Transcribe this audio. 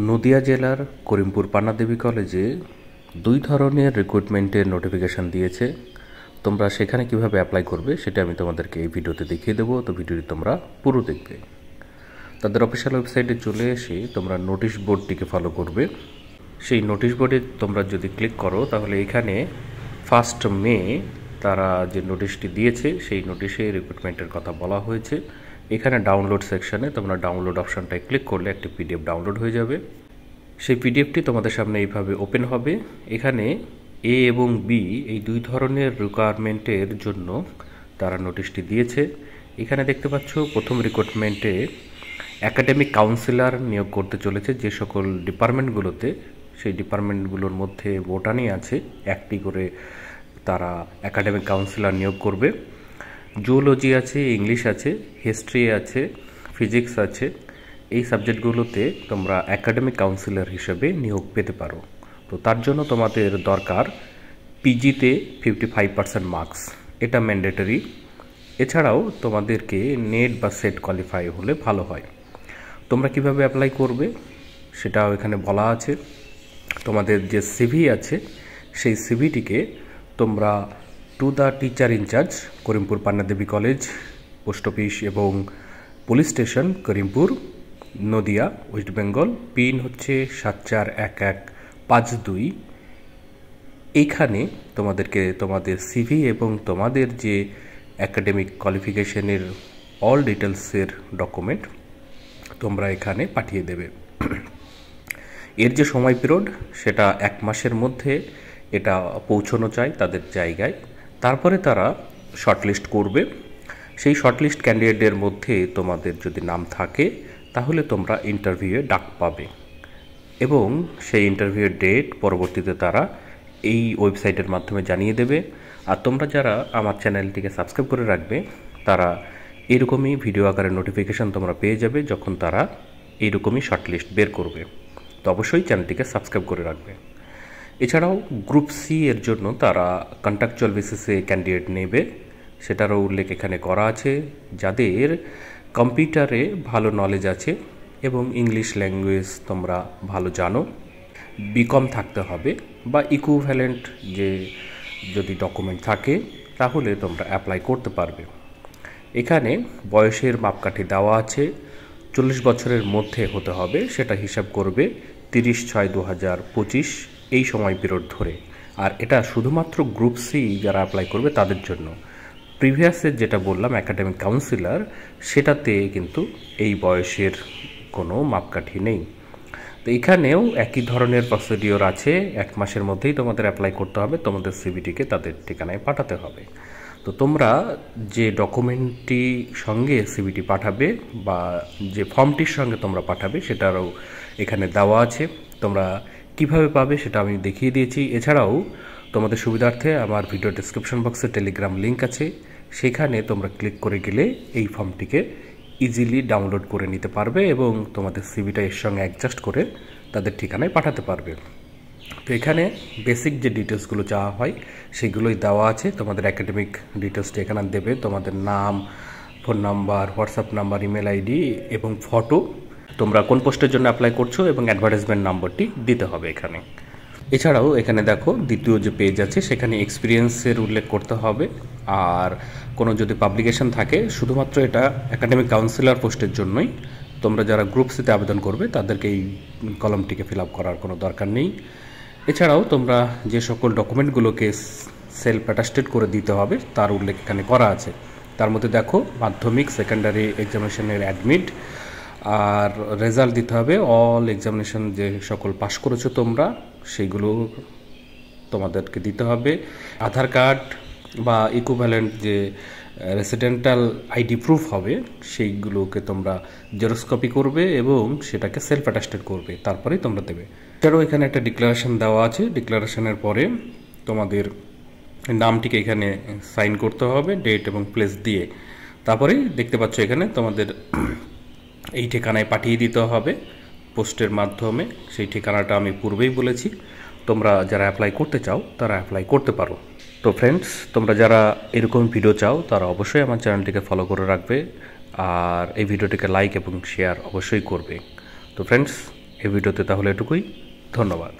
নদিয়া জেলার করিমপুর পান্নাদেবী কলেজে দুই ধরনের রিক্রুটমেন্টের নোটিফিকেশান দিয়েছে। তোমরা সেখানে কিভাবে অ্যাপ্লাই করবে সেটা আমি তোমাদেরকে এই ভিডিওতে দেখিয়ে দেবো, তো ভিডিওটি তোমরা পুরো দেখবে। তাদের অফিসিয়াল ওয়েবসাইটে চলে এসে তোমরা নোটিশ বোর্ডটিকে ফলো করবে। সেই নোটিশ বোর্ডে তোমরা যদি ক্লিক করো তাহলে এখানে 1 মে তারা যে নোটিশটি দিয়েছে সেই নোটিশে রিক্রুটমেন্টের কথা বলা হয়েছে। এখানে ডাউনলোড সেকশানে তোমরা ডাউনলোড অপশানটায় ক্লিক করলে একটি পিডিএফ ডাউনলোড হয়ে যাবে। সেই পিডিএফটি তোমাদের সামনে এইভাবে ওপেন হবে। এখানে এ এবং বি এই দুই ধরনের রিকোয়ারমেন্টের জন্য তারা নোটিশটি দিয়েছে। এখানে দেখতে পাচ্ছ প্রথম রিক্রুটমেন্টে একাডেমিক কাউন্সিলর নিয়োগ করতে চলেছে যে সকল ডিপার্টমেন্টগুলোতে। সেই ডিপার্টমেন্টগুলোর মধ্যে বোটানি আছে, একটি করে তারা একাডেমিক কাউন্সিলর নিয়োগ করবে। জুওলজি আছে, ইংলিশ আছে, হিস্ট্রি আছে, ফিজিক্স আছে। এই সাবজেক্টগুলোতে তোমরা একাডেমিক কাউন্সিলর হিসেবে নিয়োগ পেতে পারো। তো তার জন্য তোমাদের দরকার পিজিতে 55% মার্কস, এটা ম্যান্ডেটরি। এছাড়াও তোমাদেরকে নেট বা সেট কোয়ালিফাই হলে ভালো হয়। তোমরা কিভাবে অ্যাপ্লাই করবে সেটাও এখানে বলা আছে। তোমাদের যে সিভি আছে সেই সিভিটিকে তোমরা to the teacher in charge Karimpur Pannadevi college, post office এবং police station Karimpur, Nadia, West Bengal, pin হচ্ছে 741152। এইখানে তোমাদেরকে তোমাদের সিভি এবং তোমাদের যে একাডেমিক কোয়ালিফিকেশনের অল ডিটেলসের ডকুমেন্ট তোমরা এখানে পাঠিয়ে দেবে। এর যে সময় পিরিয়ড সেটা 1 মাসের মধ্যে এটা পৌঁছানো চাই তাদের জায়গায়। তারপরে তারা শর্টলিস্ট করবে। সেই শর্টলিস্ট ক্যান্ডিডেটের মধ্যে তোমাদের যদি নাম থাকে তাহলে তোমরা ইন্টারভিউয়ে ডাক পাবে এবং সেই ইন্টারভিউয়ের ডেট পরবর্তীতে তারা এই ওয়েবসাইটের মাধ্যমে জানিয়ে দেবে। আর তোমরা যারা আমার চ্যানেলটিকে সাবস্ক্রাইব করে রাখবে তারা এরকমই ভিডিও আকারে নোটিফিকেশান তোমরা পেয়ে যাবে যখন তারা এইরকমই শর্টলিস্ট বের করবে। তো অবশ্যই চ্যানেলটিকে সাবস্ক্রাইব করে রাখবে। এছাড়াও গ্রুপ সি এর জন্য তারা কন্ট্রাকচুয়াল বেসিসে ক্যান্ডিডেট নেবে, সেটারও উল্লেখ এখানে করা আছে। যাদের কম্পিউটারে ভালো নলেজ আছে এবং ইংলিশ ল্যাঙ্গুয়েজ তোমরা ভালো জানো, বিকম থাকতে হবে বা ইকুইভ্যালেন্ট যে যদি ডকুমেন্ট থাকে তাহলে তোমরা অ্যাপ্লাই করতে পারবে। এখানে বয়সের মাপকাঠি দেওয়া আছে, 40 বছরের মধ্যে হতে হবে, সেটা হিসাব করবে 30/6/2025 এই সময় পিরিয়ড ধরে। আর এটা শুধুমাত্র গ্রুপ সি যারা অ্যাপ্লাই করবে তাদের জন্য। প্রিভিয়াসের যেটা বললাম একাডেমিক কাউন্সিলর, সেটাতে কিন্তু এই বয়সের কোনো মাপকাঠি নেই। তো এখানেও একই ধরনের প্রসিডিওর আছে, 1 মাসের মধ্যেই তোমাদের অ্যাপ্লাই করতে হবে, তোমাদের সিভিটিকে তাদের ঠিকানায় পাঠাতে হবে। তো তোমরা যে ডকুমেন্টটি সঙ্গে সিভিটি পাঠাবে বা যে ফর্মটির সঙ্গে তোমরা পাঠাবে সেটারও এখানে দেওয়া আছে। তোমরা কিভাবে পাবে সেটা আমি দেখিয়ে দিয়েছি। এছাড়াও তোমাদের সুবিধার্থে আমার ভিডিও ডেসক্রিপশন বক্সে টেলিগ্রাম লিঙ্ক আছে, সেখানে তোমরা ক্লিক করে গেলে এই ফর্মটিকে ইজিলি ডাউনলোড করে নিতে পারবে এবং তোমাদের সিভিটা এর সঙ্গে অ্যাডজাস্ট করে তাদের ঠিকানায় পাঠাতে পারবে। তো এখানে বেসিক যে ডিটেলসগুলো চাওয়া হয় সেগুলোই দেওয়া আছে। তোমাদের একাডেমিক ডিটেলসটি এখানে দেবে, তোমাদের নাম, phone number, WhatsApp number, email ID এবং ফটো, তোমরা কোন পোস্টের জন্য অ্যাপ্লাই করছো এবং অ্যাডভার্টাইজমেন্ট নাম্বারটি দিতে হবে এখানে। এছাড়াও এখানে দেখো দ্বিতীয় যে পেজ আছে সেখানে এক্সপিরিয়েন্সের উল্লেখ করতে হবে। আর কোনো যদি পাবলিকেশন থাকে, শুধুমাত্র এটা একাডেমিক কাউন্সিলর পোস্টের জন্যই, তোমরা যারা গ্রুপ সিতে আবেদন করবে তাদেরকে এই কলমটিকে ফিল আপ করার কোনো দরকার নেই। এছাড়াও তোমরা যে সকল ডকুমেন্টগুলোকে সেলফ অ্যাটাস্টেড করে দিতে হবে তার উল্লেখ এখানে করা আছে। তার মধ্যে দেখো মাধ্যমিক, সেকেন্ডারি এক্সামিনেশনের অ্যাডমিট, আর রেজাল্ট দিতে হবে। অল এক্সামিনেশন যে সকল পাশ করেছো তোমরা সেইগুলো তোমাদেরকে দিতে হবে। আধার কার্ড বা ইকুইভ্যালেন্ট যে রেসিডেন্টাল আইডি প্রুফ হবে সেইগুলোকে তোমরা জেরক্স কপি করবে এবং সেটাকে সেলফ অ্যাটাস্টেড করবে, তারপরেই তোমরা দেবে। এছাড়াও এখানে একটা ডিক্লারেশন দেওয়া আছে। ডিক্লারেশনের পরে তোমাদের নামটিকে এখানে সাইন করতে হবে ডেট এবং প্লেস দিয়ে। তারপরেই দেখতে পাচ্ছ এখানে তোমাদের এই ঠিকানায় পাঠিয়ে দিতে হবে পোস্টের মাধ্যমে। সেই ঠিকানাটা আমি পূর্বেই বলেছি। তোমরা যারা অ্যাপ্লাই করতে চাও তারা অ্যাপ্লাই করতে পারো। তো ফ্রেন্ডস, তোমরা যারা এরকম ভিডিও চাও তারা অবশ্যই আমার চ্যানেলটিকে ফলো করে রাখবে আর এই ভিডিওটিকে লাইক এবং শেয়ার অবশ্যই করবে। তো ফ্রেন্ডস, এই ভিডিওতে তাহলে এটুকুই। ধন্যবাদ।